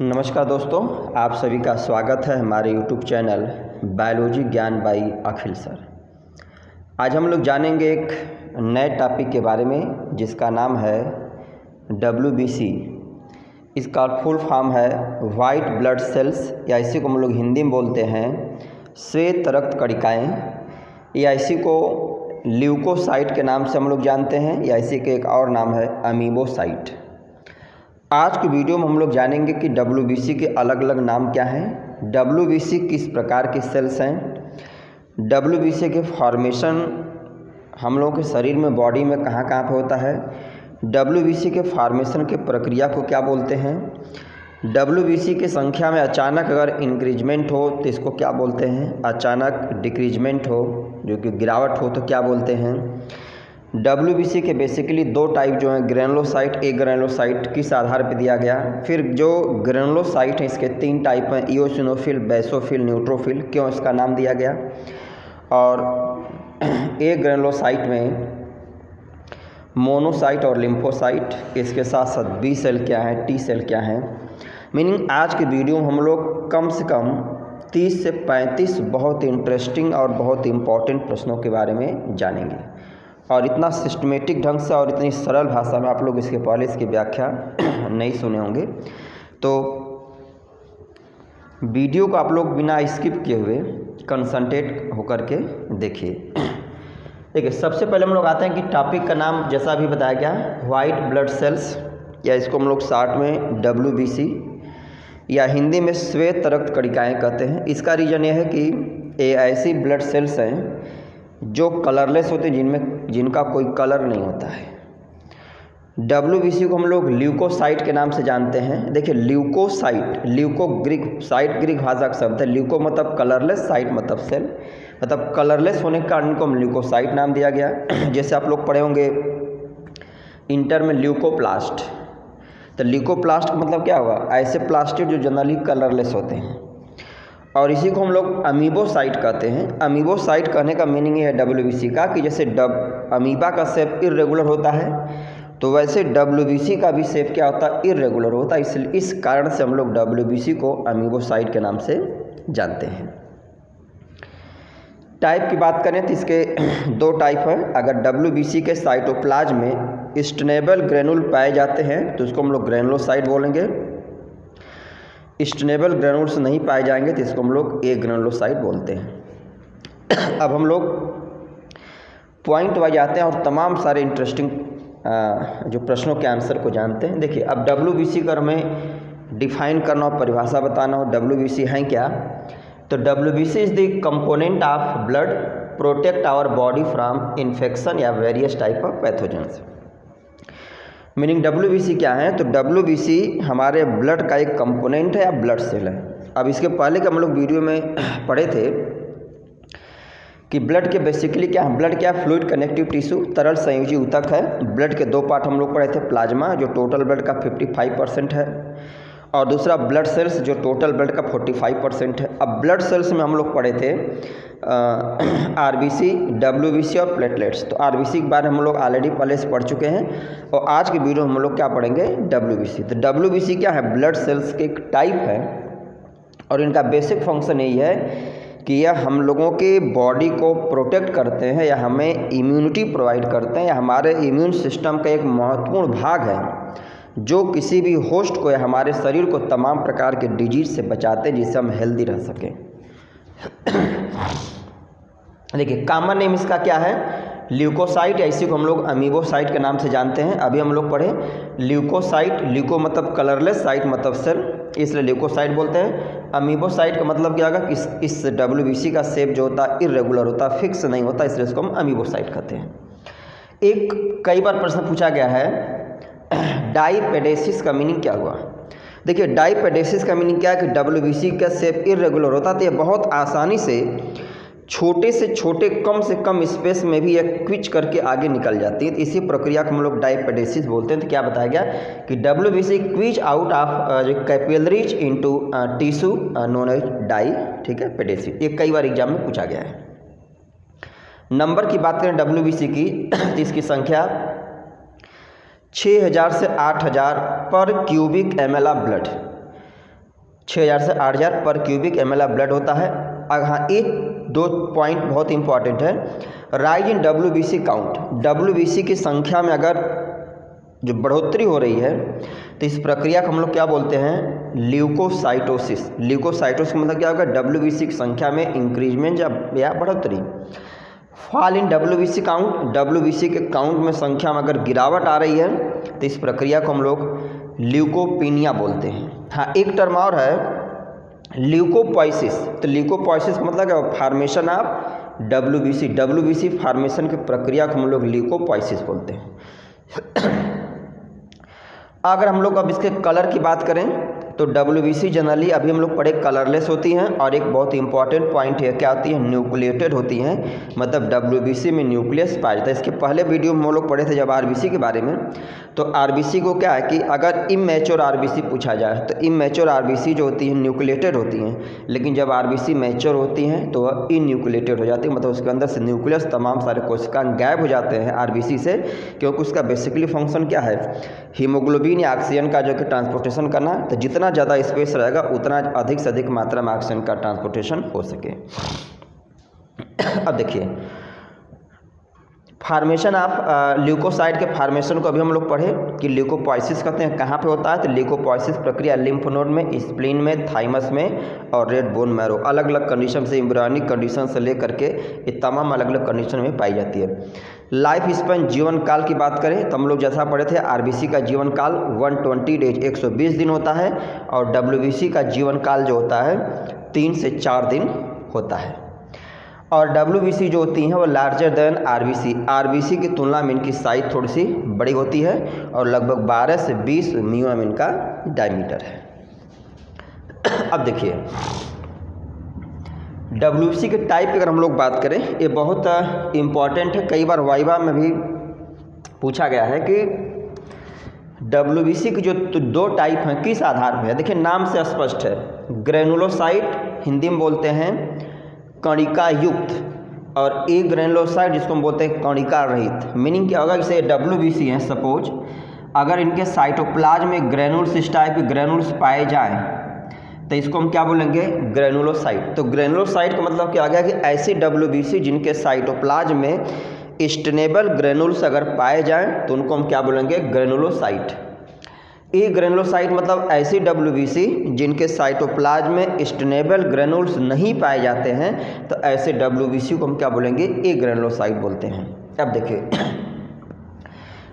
नमस्कार दोस्तों, आप सभी का स्वागत है हमारे YouTube चैनल बायोलॉजी ज्ञान बाई अखिल सर। आज हम लोग जानेंगे एक नए टॉपिक के बारे में जिसका नाम है WBC। इसका फुल फॉर्म है वाइट ब्लड सेल्स, या इसी को हम लोग हिंदी में बोलते हैं श्वेत रक्त कणिकाएँ, या इसी को ल्यूकोसाइट के नाम से हम लोग जानते हैं, या इसी के एक और नाम है अमीबोसाइट। आज की वीडियो में हम लोग जानेंगे कि WBC के अलग अलग नाम क्या हैं, WBC किस प्रकार के सेल्स हैं, WBC के फॉर्मेशन हम लोगों के शरीर में बॉडी में कहाँ कहाँ पे होता है, WBC के फॉर्मेशन के प्रक्रिया को क्या बोलते हैं, WBC की संख्या में अचानक अगर इंक्रीजमेंट हो तो इसको क्या बोलते हैं, अचानक डिक्रीजमेंट हो जो कि गिरावट हो तो क्या बोलते हैं। WBC के बेसिकली दो टाइप जो हैं, ग्रेनुलोसाइट, ए ग्रेनुलोसाइट किस आधार पर दिया गया। फिर जो ग्रेनुलोसाइट है इसके तीन टाइप हैं, इओसिनोफिल, बेसोफिल, न्यूट्रोफिल, क्यों इसका नाम दिया गया। और ए ग्रेनुलोसाइट में मोनोसाइट और लिम्फोसाइट, इसके साथ साथ बी सेल क्या है, टी सेल क्या है। मीनिंग आज के वीडियो में हम लोग कम से कम 30 से 35 बहुत इंटरेस्टिंग और बहुत इम्पॉर्टेंट प्रश्नों के बारे में जानेंगे, और इतना सिस्टमेटिक ढंग से और इतनी सरल भाषा में आप लोग इसके पहले इसकी व्याख्या नहीं सुने होंगे। तो वीडियो को आप लोग बिना स्किप किए हुए कंसंट्रेट होकर के देखिए। देखिए, सबसे पहले हम लोग आते हैं कि टॉपिक का नाम जैसा अभी बताया गया वाइट ब्लड सेल्स, या इसको हम लोग शॉर्ट में WBC या हिंदी में श्वेत रक्त कणिकाएँ कहते हैं। इसका रीज़न ये है कि ये ऐसी ब्लड सेल्स हैं जो कलरलेस होते हैं, जिनका कोई कलर नहीं होता है। WBC को हम लोग ल्यूकोसाइट के नाम से जानते हैं। देखिए, leucocyte, leuco Greek, cyte Greek भाषा का शब्द है। ल्यूको मतलब कलरलेस, साइट मतलब सेल, मतलब कलरलेस होने के कारण इनको हम ल्यूकोसाइट नाम दिया गया। जैसे आप लोग पढ़े होंगे इंटर में ल्यूकोप्लास्ट, तो ल्यूकोप्लास्ट का मतलब क्या हुआ, ऐसे प्लास्टिड जो जनरली कलरलेस होते हैं। और इसी को हम लोग अमीबोसाइट कहते हैं। अमीबोसाइट कहने का मीनिंग ये है WBC का कि जैसे अमीबा का शेप इर्रेगुलर होता है, तो वैसे WBC का भी शेप क्या होता है, इर्रेगुलर होता है। इसलिए इस कारण से हम लोग WBC को अमीबोसाइट के नाम से जानते हैं। टाइप की बात करें तो इसके दो टाइप हैं। अगर WBC के साइटोप्लाज्म में स्टेनेबल ग्रेनुल पाए जाते हैं तो उसको हम लोग ग्रेनुलोसाइट बोलेंगे। स्टेनेबल ग्रेनुल्स नहीं पाए जाएंगे तो इसको हम लोग ए ग्रेनुलोसाइट बोलते हैं। अब हम लोग पॉइंट वाइज आते हैं और तमाम सारे इंटरेस्टिंग जो प्रश्नों के आंसर को जानते हैं। देखिए, अब WBC का हमें डिफाइन करना और परिभाषा बताना हो, WBC है क्या, तो WBC is the component of blood protect our body from infection या various type of pathogens. Meaning WBC क्या है, तो WBC हमारे ब्लड का एक कंपोनेंट है या ब्लड सेल है। अब इसके पहले के हम लोग वीडियो में पढ़े थे कि ब्लड के बेसिकली क्या है, ब्लड क्या है, फ्लूइड कनेक्टिव टिश्यू, तरल संयोजी ऊतक है। ब्लड के दो पार्ट हम लोग पढ़े थे, प्लाज्मा जो टोटल ब्लड का 55% है, और दूसरा ब्लड सेल्स जो टोटल ब्लड का 45% है। अब ब्लड सेल्स में हम लोग पढ़े थे RBC, WBC और प्लेटलेट्स। तो RBC के बारे में हम लोग ऑलरेडी पहले से पढ़ चुके हैं, और आज की वीडियो में हम लोग क्या पढ़ेंगे, WBC। तो WBC क्या है, ब्लड सेल्स के एक टाइप है, और इनका बेसिक फंक्शन यही है कि यह हम लोगों के बॉडी को प्रोटेक्ट करते हैं, या हमें इम्यूनिटी प्रोवाइड करते हैं, या हमारे इम्यून सिस्टम का एक महत्वपूर्ण भाग है जो किसी भी होस्ट को या हमारे शरीर को तमाम प्रकार के डिजीज से बचाते हैं, जिससे हम हेल्दी रह सकें। देखिए, कॉमन नेम इसका क्या है, ल्यूकोसाइट, या इसी को हम लोग अमीबोसाइट के नाम से जानते हैं। अभी हम लोग पढ़े ल्यूकोसाइट, ल्यूको मतलब कलरलेस, साइट मतलब सेल, इसलिए ल्यूकोसाइट बोलते हैं। अमीबोसाइट का मतलब क्या होगा कि इस WBC का शेप जो होता है इर्रेगुलर होता है, फिक्स नहीं होता, इसलिए इसको हम अमीबोसाइट कहते हैं। एक कई बार प्रश्न पूछा गया है डाईपेडेसिस का मीनिंग क्या हुआ। देखिए, डाईपेडेसिस का मीनिंग क्या है कि WBC का शेप इर्रेगुलर होता है, तो ये बहुत आसानी से छोटे कम से कम स्पेस में भी एक क्विच करके आगे निकल जाती है। तो इसी प्रक्रिया को हम लोग डाईपेडेसिस बोलते हैं। तो क्या बताया गया कि WBC which out of capillaries into tissue known as die, ठीक है, पेडेसिस। ये कई बार एग्जाम में पूछा गया है। नंबर की बात करें WBC की, तो इसकी संख्या 6000 से 8000 पर क्यूबिक ml ऑफ ब्लड। 6000 से 8000 पर क्यूबिक ml ऑफ ब्लड होता है। हाँ, एक दो पॉइंट बहुत इंपॉर्टेंट है। Rise in WBC count, WBC की संख्या में अगर जो बढ़ोतरी हो रही है तो इस प्रक्रिया को हम लोग क्या बोलते हैं, ल्यूकोसाइटोसिस। ल्यूकोसाइटोसिस मतलब क्या होगा, WBC की संख्या में इंक्रीजमेंट या बढ़ोतरी। Fall in WBC count, WBC के काउंट में संख्या में अगर गिरावट आ रही है तो इस प्रक्रिया को हम लोग ल्यूकोपीनिया बोलते हैं। हाँ, एक टर्म और है ल्यूकोपोइसिस। तो ल्यूकोपोइसिस का मतलब क्या, फॉर्मेशन ऑफ WBC फॉर्मेशन की प्रक्रिया को हम लोग ल्यूकोपोइसिस बोलते हैं। अगर हम लोग अब इसके कलर की बात करें तो WBC जनरली अभी हम लोग पढ़े कलरलेस होती हैं, और एक बहुत इंपॉर्टेंट पॉइंट है क्या होती है, न्यूक्लिएटेड होती हैं। मतलब WBC में न्यूक्लियस पाया जाता है। इसके पहले वीडियो में हम लोग पढ़े थे जब RBC के बारे में, तो RBC को क्या है कि अगर इमेच्योर RBC पूछा जाए तो इमेच्योर RBC जो होती हैं न्यूक्लिएटेड होती हैं, लेकिन जब RBC मैच्योर होती हैं तो वह इनन्यूक्लिएटेड हो जाती है। मतलब उसके अंदर से न्यूक्लियस तमाम सारे कोशिकाएं गायब हो जाते हैं RBC से, क्योंकि उसका बेसिकली फंक्शन क्या है, हीमोग्लोबिन या ऑक्सीजन का जो कि ट्रांसपोर्टेशन करना। तो जितना ज़्यादा स्पेस रहेगा उतना अधिक से अधिक मात्रा में ऑक्सीजन का ट्रांसपोर्टेशन हो सके। अब देखिए फार्मेशन ऑफ ल्यूकोसाइट के फार्मेशन को अभी हम लोग पढ़े कि ल्यूकोपोइसिस कहते हैं, कहाँ पे होता है, तो ल्यूकोपोइसिस प्रक्रिया लिम्फ नोड में, स्प्लीन में, थाइमस में और रेड बोन मैरो, अलग अलग कंडीशन से, एम्ब्रियोनिक कंडीशन से लेकर के ये तमाम अलग अलग कंडीशन में पाई जाती है। लाइफ स्पैन, जीवन काल की बात करें तो हम लोग जैसा पढ़े थे RBC का जीवन काल 120 डेज 120 दिन होता है, और WBC का जीवन काल जो होता है 3 से 4 दिन होता है। और WBC जो होती हैं वो लार्जर देन RBC की तुलना में इनकी साइज थोड़ी सी बड़ी होती है, और लगभग 12 से 20 म्यूएम इनका डायमीटर है। अब देखिए WBC के टाइप की अगर हम लोग बात करें, ये बहुत इम्पॉर्टेंट है। कई बार वाइवा में भी पूछा गया है कि WBC की जो दो टाइप हैं किस आधार पर है। देखिए नाम से स्पष्ट है, ग्रेनुलोसाइट हिंदी में बोलते हैं कणिका युक्त, और ए ग्रेनुलोसाइट जिसको हम बोलते हैं कणिका रहित। मीनिंग क्या होगा, जैसे WBC हैं सपोज, अगर इनके साइटोप्लाज्म में ग्रेनुल्स इस टाइप के ग्रेनुल्स पाए जाएं तो इसको हम क्या बोलेंगे, ग्रेनुलोसाइट। तो ग्रेनुलोसाइट का मतलब क्या आ गया कि ऐसी WBC जिनके साइटोप्लाज्म में स्टेनेबल ग्रेनुल्स अगर पाए जाएं तो उनको हम क्या बोलेंगे, ग्रेनुलोसाइट। ए ग्रेनुलोसाइट मतलब ऐसी WBC जिनके साइटोप्लाज्म में स्टेनेबल ग्रेनुल्स नहीं पाए जाते हैं, तो ऐसे WBC को हम क्या बोलेंगे, ए ग्रेनुलोसाइट बोलते हैं। अब देखिए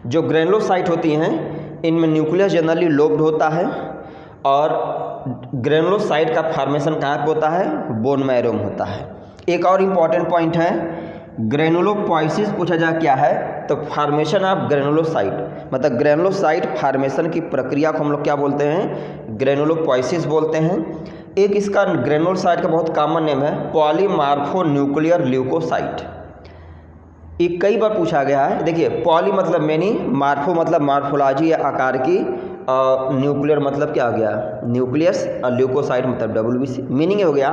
जो ग्रेनुलोसाइट होती हैं इनमें न्यूक्लियस जनरली लोब्ड होता है, और ग्रेनुलोसाइट का फॉर्मेशन कहाँ पे होता है, बोन मैरो में होता है। एक और इम्पॉर्टेंट पॉइंट है, ग्रेनुलोपोइसिस पूछा जा क्या है, तो फॉर्मेशन ऑफ ग्रेनुलोसाइट, मतलब ग्रेनुलोसाइट फॉर्मेशन की प्रक्रिया को हम लोग क्या बोलते हैं, ग्रेनुलोपोइसिस बोलते हैं। एक इसका ग्रेनुलोसाइट का बहुत कॉमन नेम है पॉलीमार्फोन्यूक्लियर ल्यूकोसाइट। ये कई बार पूछा गया है। देखिए पॉली मतलब मैनी, मार्फो मतलब मार्फोलॉजी या आकार की, न्यूक्लियर मतलब क्या हो गया, न्यूक्लियस, और ल्यूकोसाइट मतलब WBC। मीनिंग हो गया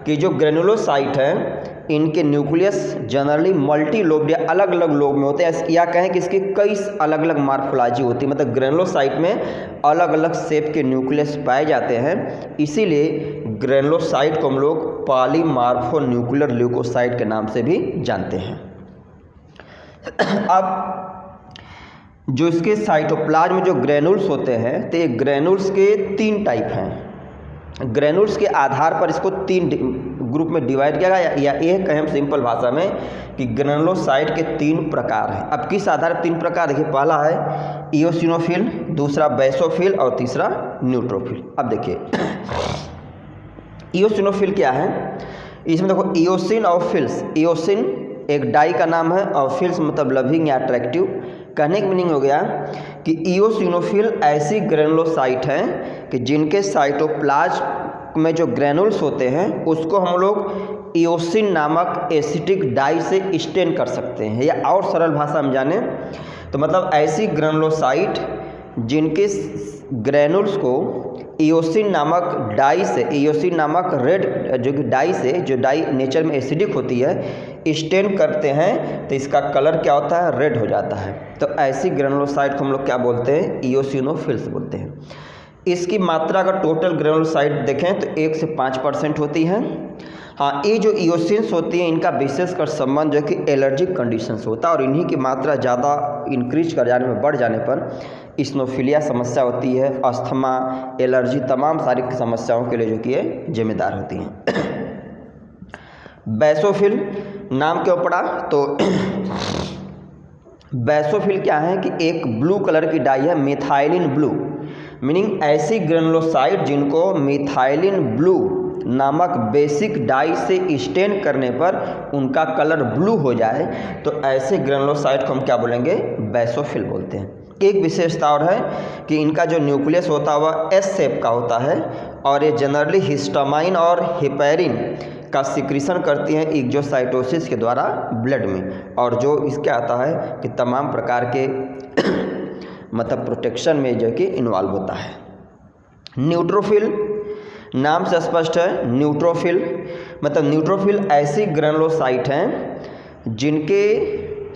कि जो ग्रेनुलोसाइट हैं इनके न्यूक्लियस जनरली मल्टी लोब्ड या अलग अलग लोब में होते हैं, या कहें कि इसकी कई अलग अलग मार्फोलॉजी होती है। मतलब ग्रेनुलोसाइट में अलग अलग शेप के न्यूक्लियस पाए जाते हैं, इसीलिए ग्रेनुलोसाइट को हम लोग पॉलीमार्फोन्यूक्लियर ल्यूकोसाइट के नाम से भी जानते हैं। अब जो इसके साइटोप्लाज्म में जो ग्रेनुल्स होते हैं, तो ये ग्रेनुल्स के 3 टाइप हैं। ग्रेनुल्स के आधार पर इसको 3 ग्रुप में डिवाइड किया गया, या ये कहें सिंपल भाषा में कि ग्रेनुलोसाइट के 3 प्रकार हैं। अब किस आधार पर 3 प्रकार, देखिए पहला है इओसिनोफिल, दूसरा बेसोफिल और तीसरा न्यूट्रोफिल। अब देखिए इओसिनोफिल क्या है, इसमें देखो इओसिन और फिल्स। इओसिन एक डाई का नाम है, और फिल्स मतलब लविंग या अट्रैक्टिव। कहने की मीनिंग हो गया कि इओसिनोफिल ऐसी ग्रेनुलोसाइट हैं कि जिनके साइटोप्लाज्म में जो ग्रेनुल्स होते हैं उसको हम लोग इओसिन नामक एसिटिक डाई से स्टेन कर सकते हैं, या और सरल भाषा में जाने तो मतलब ऐसी ग्रेनुलोसाइट जिनके ग्रेनुल्स को इओसिन नामक डाई से, इओसिन नामक रेड जो कि डाई से, जो डाई नेचर में एसिडिक होती है, स्टेन करते हैं तो इसका कलर क्या होता है, रेड हो जाता है। तो ऐसी ग्रेनुलोसाइट को हम लोग क्या बोलते हैं, इओसिनोफिल्स बोलते हैं। इसकी मात्रा अगर टोटल ग्रेनुलोसाइट देखें तो 1 से 5% होती है। हाँ, ये जो इयोसिन्स होती हैं इनका विशेषकर संबंध जो है कि एलर्जिक कंडीशंस होता है और इन्हीं की मात्रा ज़्यादा इंक्रीज कर जाने में बढ़ जाने पर इस्नोफिलिया समस्या होती है, अस्थमा, एलर्जी, तमाम सारी समस्याओं के लिए जो कि ये जिम्मेदार होती हैं। बैसोफिल नाम क्यों पड़ा? तो बैसोफिल क्या है कि एक ब्लू कलर की डाई है, मिथाइलिन ब्लू, मीनिंग ऐसी ग्रेनुलोसाइट जिनको मिथाइलिन ब्लू नामक बेसिक डाई से स्टेन करने पर उनका कलर ब्लू हो जाए, तो ऐसे ग्रेनुलोसाइट को हम क्या बोलेंगे? बैसोफिल बोलते हैं। एक विशेषता और है कि इनका जो न्यूक्लियस होता है वह एस शेप का होता है और ये जनरली हिस्टामाइन और हेपेरिन का सिक्रीशन करती हैं एक्सोसाइटोसिस के द्वारा ब्लड में, और जो इसके आता है कि तमाम प्रकार के मतलब प्रोटेक्शन में जो कि इन्वॉल्व होता है। न्यूट्रोफिल नाम से स्पष्ट है, न्यूट्रोफिल मतलब न्यूट्रोफिल ऐसी ग्रेनुलोसाइट हैं जिनके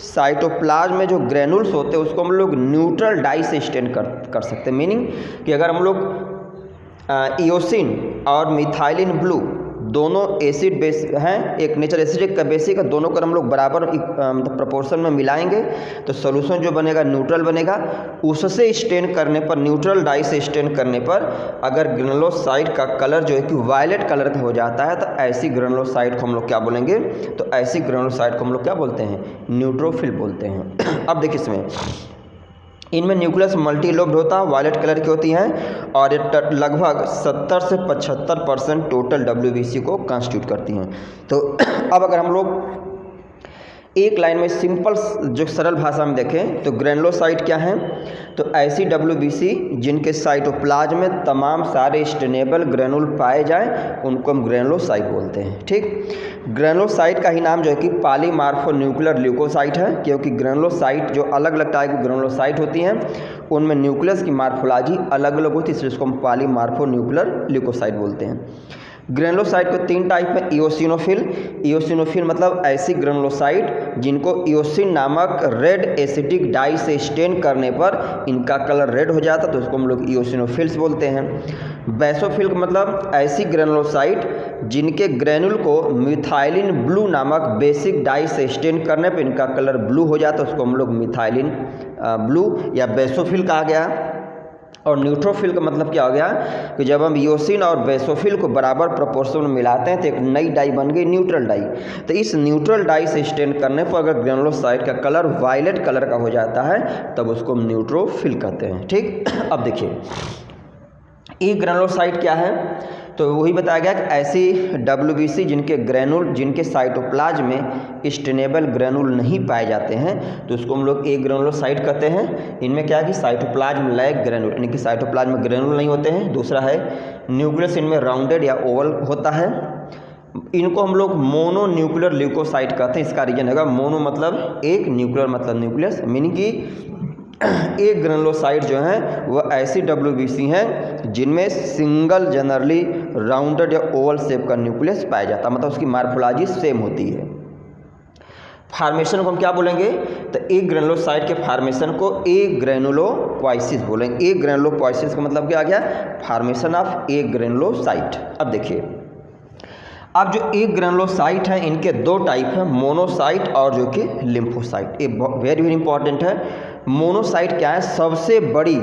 साइटोप्लाज्म में जो ग्रेनुल्स होते हैं उसको हम लोग न्यूट्रल डाई से स्टेन कर सकते हैं। मीनिंग कि अगर हम लोग इयोसिन और मिथाइलिन ब्लू दोनों एसिड बेस हैं, एक नेचर एसिडिक का बेसिक है, दोनों को हम लोग बराबर मतलब प्रोपोर्शन में मिलाएंगे तो सोल्यूशन जो बनेगा न्यूट्रल बनेगा। उससे स्टेन करने पर, न्यूट्रल डाई से स्टेन करने पर अगर ग्रेनुलोसाइट का कलर जो है कि वायलेट कलर का हो जाता है तो ऐसी ग्रेनुलोसाइट को हम लोग क्या बोलेंगे? तो ऐसी ग्रेनुलोसाइट को हम लोग क्या बोलते हैं? न्यूट्रोफिल बोलते हैं। अब देखिए इसमें इनमें न्यूक्लियस मल्टीलोब्ड होता है, वायलेट कलर की होती हैं और ये लगभग 70 से 75% टोटल WBC को कंस्टिट्यूट करती हैं। तो अब अगर हम लोग एक लाइन में सिंपल जो सरल भाषा में देखें तो ग्रेनुलोसाइट क्या हैं? तो ऐसी WBC जिनके साइटोप्लाज्म में तमाम सारे स्टेनेबल ग्रेनुल पाए जाएं उनको हम ग्रेनुलोसाइट बोलते हैं। ठीक, ग्रेनुलोसाइट का ही नाम जो है कि पॉलीमार्फोन्यूक्लियर ल्यूकोसाइट है, क्योंकि ग्रेनुलोसाइट जो अलग अलग टाइप की ग्रेनुलोसाइट होती हैं उनमें न्यूक्लियस की मार्फोलॉजी अलग अलग होती है, इसलिए इसको हम पॉलीमार्फोन्यूक्लियर ल्यूकोसाइट बोलते हैं। ग्रेनुलोसाइट को 3 टाइप में इयोसिनोफिल, इयोसिनोफिल मतलब ऐसी ग्रेनुलोसाइट जिनको इयोसिन नामक रेड एसिडिक डाई से स्टेन करने पर इनका कलर रेड हो जाता है तो उसको हम लोग इयोसिनोफिल्स बोलते हैं। बैसोफिल मतलब ऐसी ग्रेनुलोसाइट जिनके ग्रेनुल को मिथाइलिन ब्लू नामक बेसिक डाई से स्टेन करने पर इनका कलर ब्लू हो जाता है, उसको हम लोग मिथाइलिन ब्लू या बैसोफिल कहा गया। और न्यूट्रोफिल का मतलब क्या हो गया कि जब हम इयोसिन और बैसोफिल को बराबर प्रोपोर्शन में मिलाते हैं तो एक नई डाई बन गई न्यूट्रल डाई। तो इस न्यूट्रल डाई से स्टेन करने पर अगर ग्रेनुलोसाइट का कलर वायलेट कलर का हो जाता है तब उसको हम न्यूट्रोफिल कहते हैं। ठीक, अब देखिए ये ग्रेनुलोसाइट क्या है? तो वही बताया गया कि ऐसी WBC जिनके ग्रेनुल, जिनके साइटोप्लाज्म में स्टेनेबल ग्रेनुल नहीं पाए जाते हैं तो उसको हम लोग एक ग्रेनुलोसाइट कहते हैं। इनमें क्या है कि साइटोप्लाज्म लैक ग्रेनुल, यानी कि साइटोप्लाज्म में ग्रेनुल नहीं होते हैं। दूसरा है न्यूक्लियस इनमें राउंडेड या ओवल होता है। इनको हम लोग मोनो न्यूक्लियर ल्यूकोसाइट कहते हैं। इसका रीजन होगा मोनो मतलब एक, न्यूक्लियर मतलब न्यूक्लियस, मीनिंग कि एक ग्रेनुलोसाइट जो है वह ऐसी WBC हैं जिनमें सिंगल जनरली राउंडेड या ओवल शेप का न्यूक्लियस पाया जाता है, मतलब उसकी मार्फोलॉजी सेम होती है। फार्मेशन को हम क्या बोलेंगे? तो एक ग्रेनुलोसाइट के फार्मेशन को एक ग्रेनुलोपोइसिस बोलेंगे। एक ग्रेनुलोपोइसिस का मतलब क्या आ गया? फार्मेशन ऑफ एक ग्रेनुलोसाइट। अब देखिए, अब जो एक ग्रेनुलोसाइट है इनके 2 टाइप हैं, मोनोसाइट और जो कि लिम्फोसाइट। ये वेरी वेरी इंपॉर्टेंट है। मोनोसाइट क्या है? सबसे बड़ी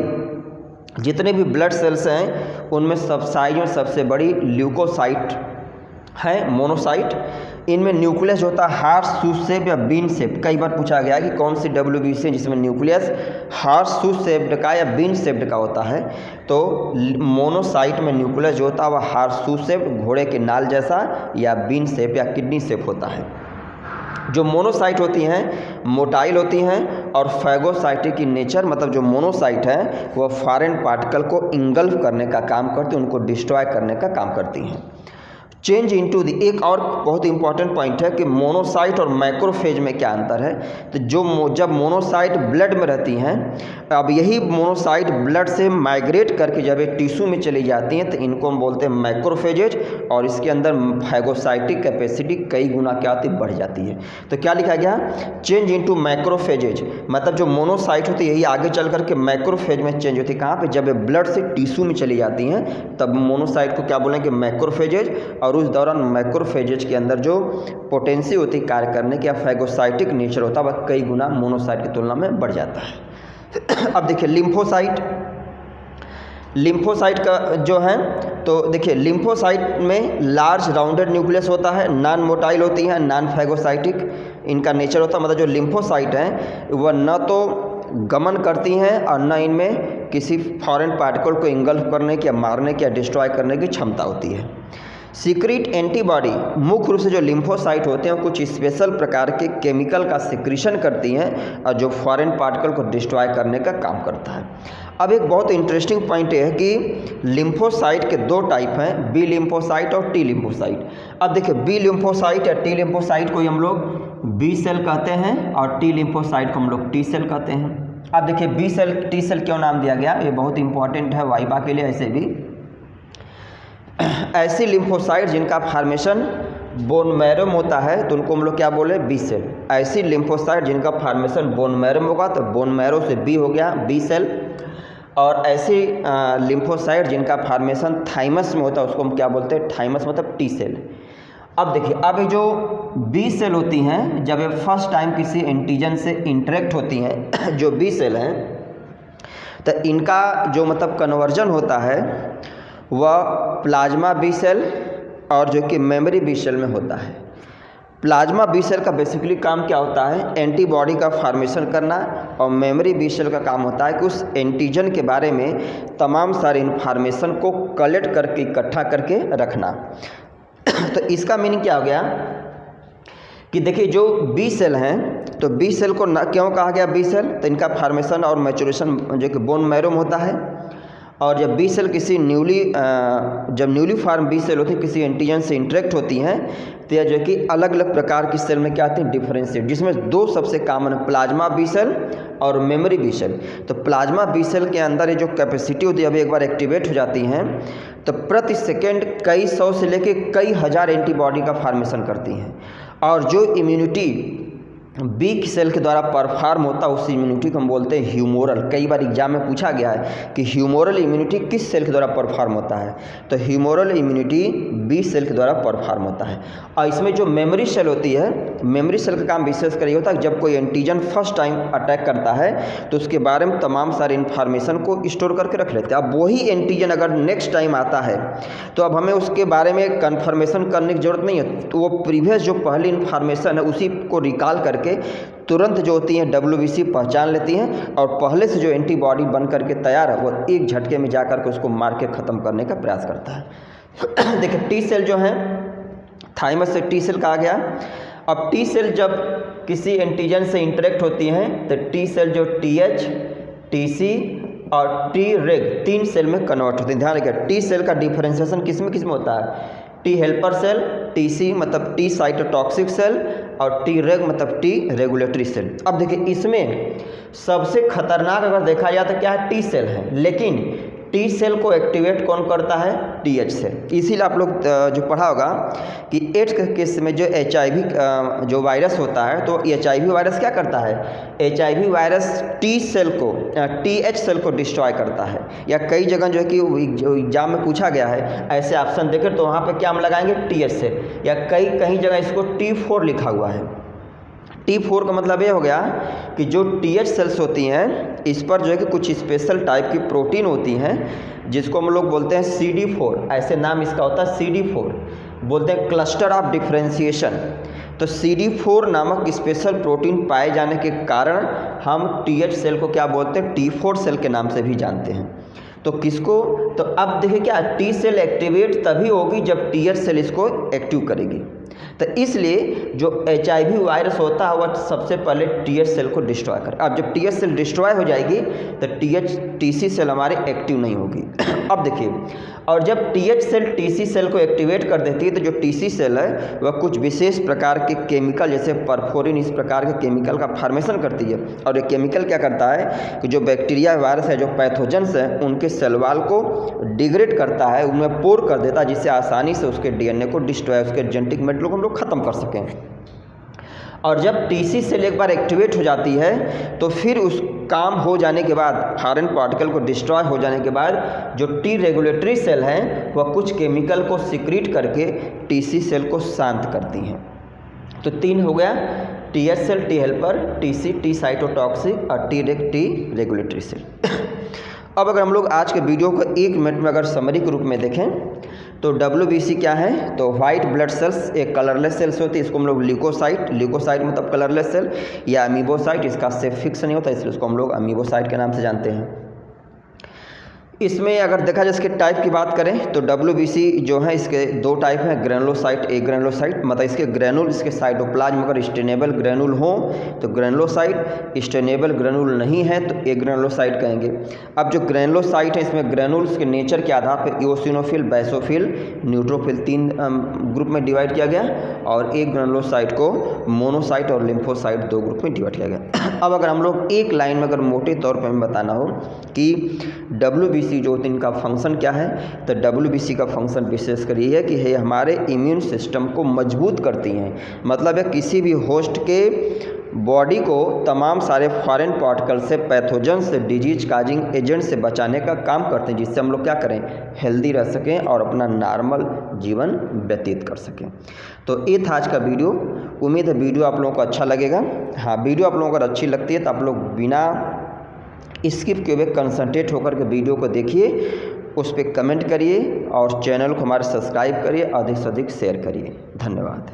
जितने भी ब्लड सेल्स हैं उनमें साइज में सबसे बड़ी ल्यूकोसाइट है मोनोसाइट। इनमें न्यूक्लियस जो होता है हार्ट शूज शेप या बीन शेप। कई बार पूछा गया कि कौन सी WBC है जिसमें न्यूक्लियस हार्ट शूज शेप्ड का या बीन शेप्ड का होता है? तो मोनोसाइट में न्यूक्लियस जो होता है वह हार्ट शूज शेप, घोड़े के नाल जैसा, या बीन शेप या किडनी शेप होता है। जो मोनोसाइट होती हैं मोटाइल होती हैं और फैगोसाइटिक की नेचर, मतलब जो मोनोसाइट है वह फॉरेन पार्टिकल को इंगल्फ करने का काम करती हैं, उनको डिस्ट्रॉय करने का काम करती हैं। चेंज इनटू द, एक और बहुत इंपॉर्टेंट पॉइंट है कि मोनोसाइट और मैक्रोफेज में क्या अंतर है। तो जब मोनोसाइट ब्लड में रहती हैं, अब यही मोनोसाइट ब्लड से माइग्रेट करके जब ये टिश्यू में चली जाती हैं तो इनको हम बोलते हैं मैक्रोफेजेज, और इसके अंदर फैगोसाइटिक कैपेसिटी कई गुना क्या होती बढ़ जाती है। तो क्या लिखा गया, चेंज इनटू मैक्रोफेजेज, मतलब जो मोनोसाइट होती है यही आगे चल करके मैक्रोफेज में चेंज होती है। कहाँ पे, जब ये ब्लड से टिश्यू में चली जाती हैं तब मोनोसाइट को क्या बोलेंगे, मैक्रोफेजेज, और उस दौरान मैक्रोफेजेज के अंदर जो पोटेंसी होती है कार्य करने की या फैगोसाइटिक नेचर होता है वह कई गुना मोनोसाइट की तुलना में बढ़ जाता है। अब देखिए लिम्फोसाइट का जो है, तो देखिए लिम्फोसाइट में लार्ज राउंडेड न्यूक्लियस होता है, नॉन मोटाइल होती हैं, नॉन फैगोसाइटिक इनका नेचर होता है। मतलब जो लिम्फोसाइट हैं वह न तो गमन करती हैं और न इनमें किसी फॉरेन पार्टिकल को इंगल्फ करने की या मारने की या डिस्ट्रॉय करने की क्षमता होती है। सीक्रेट एंटीबॉडी, मुख्य रूप से जो लिम्फोसाइट होते हैं कुछ स्पेशल प्रकार के केमिकल का सिक्रीशन करती हैं और जो फॉरेन पार्टिकल को डिस्ट्रॉय करने का काम करता है। अब एक बहुत इंटरेस्टिंग पॉइंट यह है कि लिम्फोसाइट के दो टाइप हैं, बी लिम्फोसाइट और टी लिम्फोसाइट। अब देखिए बी लिम्फोसाइट या टी लिम्फोसाइट को हम लोग बी सेल कहते हैं और टी लिम्फोसाइट को हम लोग टी सेल कहते हैं। अब देखिए बी सेल टी सेल क्यों नाम दिया गया, ये बहुत इंपॉर्टेंट है वाइवा के लिए। ऐसे भी ऐसी लिम्फोसाइट जिनका फॉर्मेशन बोन मैरो में होता है तो उनको हम लोग क्या बोले, बी सेल। ऐसी लिम्फोसाइट जिनका फॉर्मेशन बोन मैरो में होगा तो बोन मैरो से बी हो गया बी सेल। और ऐसी लिम्फोसाइट जिनका फॉर्मेशन थाइमस में होता है उसको हम क्या बोलते हैं, थाइमस मतलब टी सेल। अब देखिए अब ये जो बी सेल होती हैं जब ये फर्स्ट टाइम किसी एंटीजन से इंटरेक्ट होती हैं, जो बी सेल हैं, तो इनका जो मतलब कन्वर्जन होता है वह प्लाज्मा बी सेल और जो कि मेमोरी बी सेल में होता है। प्लाज्मा बी सेल का बेसिकली काम क्या होता है, एंटीबॉडी का फॉर्मेशन करना, और मेमोरी बी सेल का काम होता है कि उस एंटीजन के बारे में तमाम सारे इन्फॉर्मेशन को कलेक्ट करके इकट्ठा करके रखना। तो इसका मीनिंग क्या हो गया कि देखिए जो बी सेल हैं, तो बी सेल को क्यों कहा गया बी सेल, तो इनका फॉर्मेशन और मैचुरेशन जो कि बोन मैरो में होता है। और जब बी सेल किसी न्यूली फार्म बी सेल होती है किसी एंटीजन से इंटरेक्ट होती हैं तो यह जो कि अलग अलग प्रकार की सेल में क्या आती है, डिफरेंशिएट, जिसमें दो सबसे कॉमन है, प्लाज्मा बी सेल और मेमोरी बी सेल। तो प्लाज्मा बी सेल के अंदर ये जो कैपेसिटी होती है अभी एक बार एक्टिवेट हो जाती हैं तो प्रति सेकेंड कई सौ से लेके कई हज़ार एंटीबॉडी का फॉर्मेशन करती हैं। और जो इम्यूनिटी बी सेल के द्वारा परफॉर्म होता है उस इम्यूनिटी को हम बोलते हैं ह्यूमोरल। कई बार एग्जाम में पूछा गया है कि ह्यूमोरल इम्यूनिटी किस सेल के द्वारा परफॉर्म होता है, तो ह्यूमोरल इम्यूनिटी बी सेल के द्वारा परफॉर्म होता है। और इसमें जो मेमोरी सेल होती है, मेमोरी सेल का काम विशेष कर ये होता है जब कोई एंटीजन फर्स्ट टाइम अटैक करता है तो उसके बारे में तमाम सारे इन्फॉर्मेशन को स्टोर करके रख लेते हैं। अब वही एंटीजन अगर नेक्स्ट टाइम आता है तो अब हमें उसके बारे में कन्फर्मेशन करने की जरूरत नहीं है, तो वो प्रीवियस जो पहली इन्फॉर्मेशन है उसी को रिकॉल करके तुरंत जो होती हैं WBC पहचान लेती हैं और पहले से जो एंटीबॉडी बन करके तैयार है वो एक झटके में जाकर के उसको मार के ख़त्म करने का प्रयास करता है। देखिए टी सेल जो है, थाइमस से टी सेल कहा गया। अब टी सेल जब किसी एंटीजन से इंटरेक्ट होती हैं तो टी सेल जो TH, TC और T रेग 3 सेल में कन्वर्ट होती है। ध्यान रखिए टी सेल का डिफरेंशिएशन किस में होता है, टी हेल्पर सेल, TC मतलब टी साइटोटॉक्सिक सेल और टी रेग मतलब टी रेगुलेटरी सेल। अब देखिए इसमें सबसे खतरनाक अगर देखा जाए तो क्या है, टी सेल है, लेकिन टी सेल को एक्टिवेट कौन करता है, TH सेल। इसीलिए आप लोग जो पढ़ा होगा कि एड्स के केस में जो HIV जो वायरस होता है तो HIV वायरस क्या करता है, HIV वायरस टी सेल को TH सेल को डिस्ट्रॉय करता है। या कई जगह जो है कि एग्जाम में पूछा गया है ऐसे ऑप्शन देकर तो वहाँ पे क्या हम लगाएंगे, TH सेल, या कहीं जगह इसको T4 लिखा हुआ है। T4 का मतलब ये हो गया कि जो TH सेल्स होती हैं इस पर जो है कि कुछ स्पेशल टाइप की प्रोटीन होती हैं जिसको हम लोग बोलते हैं CD4, ऐसे नाम इसका होता है CD4, बोलते हैं क्लस्टर ऑफ डिफरेंशिएशन। तो CD4 नामक स्पेशल प्रोटीन पाए जाने के कारण हम TH सेल को क्या बोलते हैं, T4 सेल के नाम से भी जानते हैं। तो किसको, तो अब देखिए क्या टी सेल एक्टिवेट तभी होगी जब TH सेल इसको एक्टिव करेगी। तो इसलिए जो HIV वायरस होता है वह सबसे पहले TH सेल को डिस्ट्रॉय करे। अब जब TH सेल डिस्ट्रॉय हो जाएगी तो TC सेल हमारे एक्टिव नहीं होगी। अब देखिए, और जब TH सेल TC सेल को एक्टिवेट कर देती है तो जो TC सेल है वह कुछ विशेष प्रकार के केमिकल जैसे परफोरिन इस प्रकार के केमिकल का फॉर्मेशन करती है। और ये केमिकल क्या करता है कि जो बैक्टीरिया वायरस है, जो पैथोजेंस हैं, उनके सेल वॉल को डिग्रेड करता है, उनमें पोर कर देता है, जिससे आसानी से उसके DNA को डिस्ट्रॉय, उसके जेनेटिक मेटेरियल को हम लोग ख़त्म कर सकें। और जब TC सेल एक बार एक्टिवेट हो जाती है तो फिर उस काम हो जाने के बाद, फॉरेन पार्टिकल को डिस्ट्रॉय हो जाने के बाद, जो T रेगुलेटरी सेल हैं वह कुछ केमिकल को सिक्रीट करके TC सेल को शांत करती हैं। तो 3 हो गया, TH cell, T helper, TC, T cytotoxic और T रेगुलेटरी सेल। अब अगर हम लोग आज के वीडियो को 1 मिनट में अगर समरी के रूप में देखें तो WBC क्या है, तो वाइट ब्लड सेल्स एक कलरलेस सेल्स होती है, इसको हम लोग ल्यूकोसाइट मतलब कलरलेस सेल, या अमीबोसाइट, इसका सेफ फिक्स नहीं होता इसलिए इसको हम लोग अमीबोसाइट के नाम से जानते हैं। इसमें अगर देखा जाए इसके टाइप की बात करें तो WBC जो है इसके 2 टाइप हैं, ग्रेनुलोसाइट, एग्रेनुलोसाइट, मतलब इसके ग्रेनुल, इसके साइटोप्लाज्म अगर स्टेनेबल ग्रेनुल हो तो ग्रेनुलोसाइट, स्टेनेबल ग्रेनुल नहीं है तो एग्रेनुलोसाइट कहेंगे। अब जो ग्रेनुलोसाइट है इसमें ग्रेनुल्स के नेचर के आधार पर इओसिनोफिल, बेसोफिल, न्यूट्रोफिल 3 ग्रुप में डिवाइड किया गया, और एक ग्रेनुलोसाइट को मोनोसाइट और लिम्फोसाइट 2 ग्रुप में डिवाइड किया गया। अब अगर हम लोग एक लाइन में अगर मोटे तौर पर हमें बताना हो कि WBC जो होती है इनका फंक्शन क्या है, तो WBC का फंक्शन विशेषकर ये है कि ये हमारे इम्यून सिस्टम को मजबूत करती हैं। मतलब है किसी भी होस्ट के बॉडी को तमाम सारे फॉरेन पार्टिकल से, पैथोजन से, डिजीज काजिंग एजेंट से बचाने का काम करते हैं, जिससे हम लोग क्या करें, हेल्दी रह सकें और अपना नॉर्मल जीवन व्यतीत कर सकें। तो ये था आज का वीडियो। उम्मीद है वीडियो आप लोगों को अच्छा लगेगा। हाँ, वीडियो आप लोगों को अगर अच्छी लगती है तो आप लोग बिना स्किप किए हुए कंसंट्रेट होकर के वीडियो को देखिए, उस पर कमेंट करिए और चैनल को हमारे सब्सक्राइब करिए, अधिक से अधिक शेयर करिए। धन्यवाद।